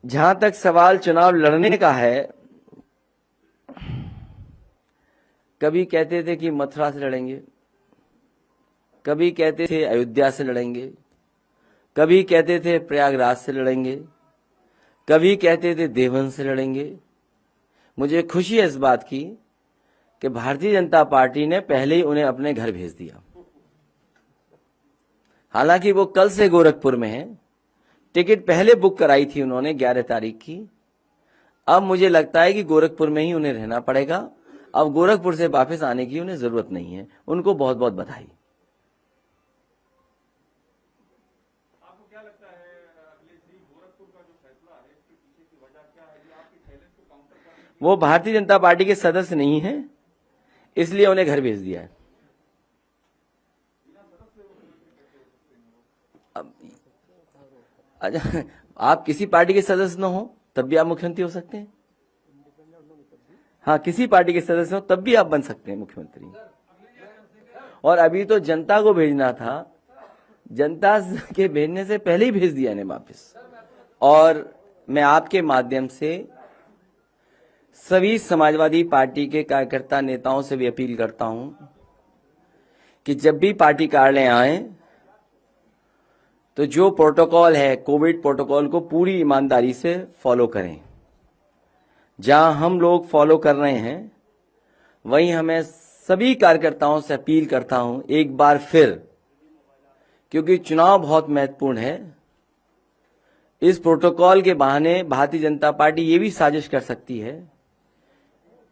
जहां तक सवाल चुनाव लड़ने का है, कभी कहते थे कि मथुरा से लड़ेंगे, कभी कहते थे अयोध्या से लड़ेंगे, कभी कहते थे प्रयागराज से लड़ेंगे, कभी कहते थे देवबंद से लड़ेंगे। मुझे खुशी है इस बात की कि भारतीय जनता पार्टी ने पहले ही उन्हें अपने घर भेज दिया। हालांकि वो कल से गोरखपुर में हैं, टिकट पहले बुक कराई थी उन्होंने 11 तारीख की। अब मुझे लगता है कि गोरखपुर में ही उन्हें रहना पड़ेगा। अब गोरखपुर से वापस आने की उन्हें जरूरत नहीं है। उनको बहुत बहुत बधाई। आपको क्या लगता है अखिलेश जी, गोरखपुर का जो फैसला है इसके पीछे की वजह क्या है? आपके चैलेंज को काउंटर करने वो भारतीय जनता पार्टी के सदस्य नहीं है, इसलिए उन्हें घर भेज दिया है। आप किसी पार्टी के सदस्य न हो तब भी आप मुख्यमंत्री हो सकते हैं। हाँ, किसी पार्टी के सदस्य हो तब भी आप बन सकते हैं मुख्यमंत्री। और अभी तो जनता को भेजना था, जनता के भेजने से पहले ही भेज दिया इन्हें वापस। और मैं आपके माध्यम से सभी समाजवादी पार्टी के कार्यकर्ता नेताओं से भी अपील करता हूं कि जब भी पार्टी कार्यालय आए तो जो प्रोटोकॉल है, कोविड प्रोटोकॉल को पूरी ईमानदारी से फॉलो करें। जहां हम लोग फॉलो कर रहे हैं, वहीं हमें सभी कार्यकर्ताओं से अपील करता हूं एक बार फिर, क्योंकि चुनाव बहुत महत्वपूर्ण है। इस प्रोटोकॉल के बहाने भारतीय जनता पार्टी ये भी साजिश कर सकती है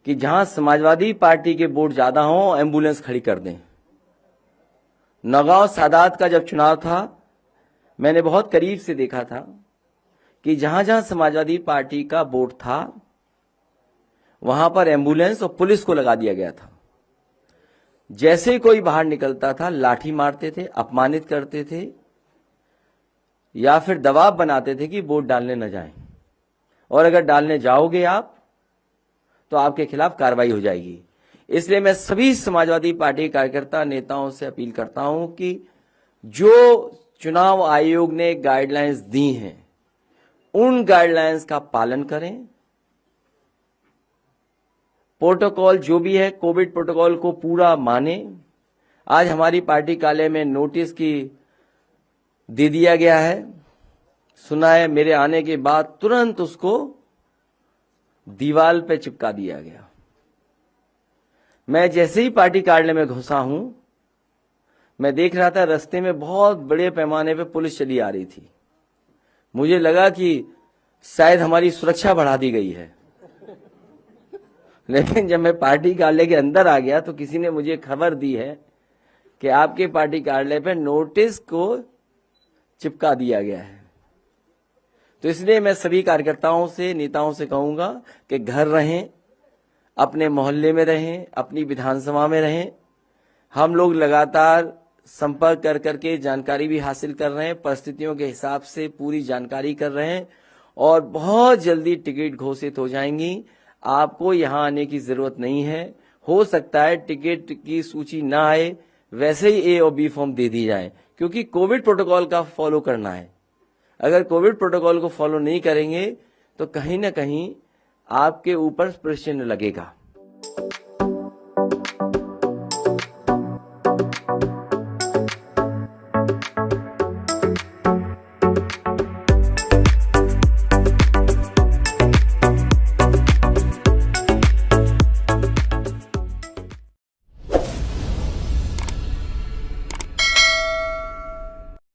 कि जहां समाजवादी पार्टी के वोट ज्यादा हों, एम्बुलेंस खड़ी कर दें। नौगांव सादात का जब चुनाव था, मैंने बहुत करीब से देखा था कि जहां जहां समाजवादी पार्टी का वोट था, वहां पर एम्बुलेंस और पुलिस को लगा दिया गया था। जैसे ही कोई बाहर निकलता था, लाठी मारते थे, अपमानित करते थे, या फिर दबाव बनाते थे कि वोट डालने न जाएं। और अगर डालने जाओगे आप तो आपके खिलाफ कार्रवाई हो जाएगी। इसलिए मैं सभी समाजवादी पार्टी के कार्यकर्ता नेताओं से अपील करता हूं कि जो चुनाव आयोग ने गाइडलाइंस दी हैं, उन गाइडलाइंस का पालन करें। प्रोटोकॉल जो भी है, कोविड प्रोटोकॉल को पूरा माने। आज हमारी पार्टी कार्यालय में नोटिस की दे दिया गया है, सुना है मेरे आने के बाद तुरंत उसको दीवार पे चिपका दिया गया। मैं जैसे ही पार्टी कार्यालय में घुसा हूं, मैं देख रहा था रास्ते में बहुत बड़े पैमाने पे पुलिस चली आ रही थी। मुझे लगा कि शायद हमारी सुरक्षा बढ़ा दी गई है। लेकिन जब मैं पार्टी कार्यालय के अंदर आ गया तो किसी ने मुझे खबर दी है कि आपके पार्टी कार्यालय पे नोटिस को चिपका दिया गया है। तो इसलिए मैं सभी कार्यकर्ताओं से, नेताओं से कहूंगा कि घर रहें, अपने मोहल्ले में रहें, अपनी विधानसभा में रहें। हम लोग लगातार संपर्क कर करके जानकारी भी हासिल कर रहे हैं, परिस्थितियों के हिसाब से पूरी जानकारी कर रहे हैं, और बहुत जल्दी टिकट घोषित हो जाएंगी। आपको यहां आने की जरूरत नहीं है। हो सकता है टिकट की सूची ना आए, वैसे ही ए और बी फॉर्म दे दी जाए, क्योंकि कोविड प्रोटोकॉल का फॉलो करना है। अगर कोविड प्रोटोकॉल को फॉलो नहीं करेंगे तो कहीं ना कहीं आपके ऊपर प्रश्न लगेगा।